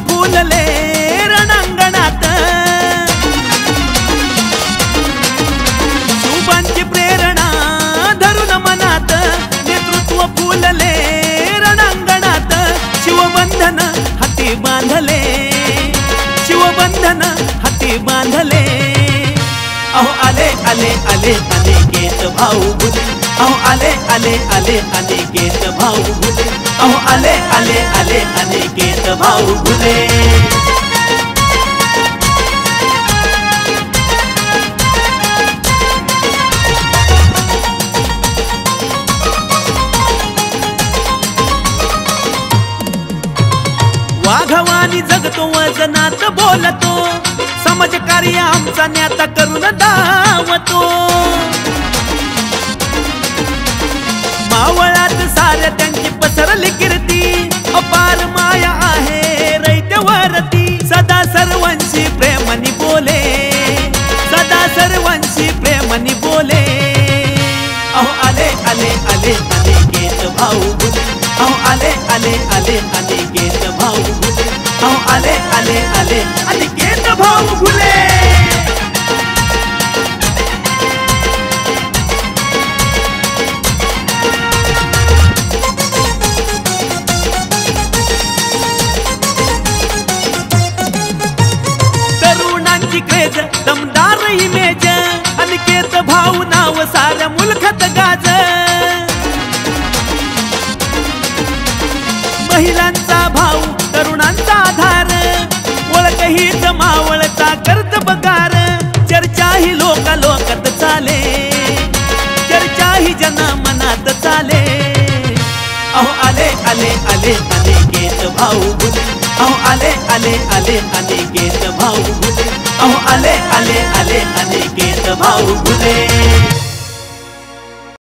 फुलले रणांगणात, शुभांची प्रेरणा धरून मनात, नेतृत्व फुलले रणांगणात, शिवबंधन हाती बांधले, शिवबंधन हाती बांधले। अहो आले आले आले अनिकेत भाऊ बुले, अहो आले आले आले अनिकेत भाऊ बुले, अहो आले आले आले अनिकेत भाऊ बुले। वाघवानी जगतो वजनात बोलतो, समाजकार्य आमचा न्याता करून धावतो। मावळात साऱ्या त्यांची पसरली कीर्ती, अपार माया आहे रैत्यावरती। सदा सर्वांशी प्रेमाने बोले, सदा सर्वांशी प्रेमाने बोले। अहो आले आले आले अनिकेत भाऊ बुले, अहो आले आले आले अनिकेत भाऊ बुले, अहो आले आले आले अनिकेत भाऊ बुले। तरुणांची क्रेज दमदार इमेज, अनिकेत भाऊ नाव साऱ्या मुलखात गाज। महिलांचा भाऊ तरुणांचा आधार, ओळख हीच मावळचा कर्तबगार। चर्चा ही लोकात चाले, चर्चा ही जनमनात चाले। अहो आले आले आले अनिकेत भाऊ बुले, अहो आले आले आले अनिकेत भाऊ बुले, अहो आले आले आले अनिकेत भाऊ बुले।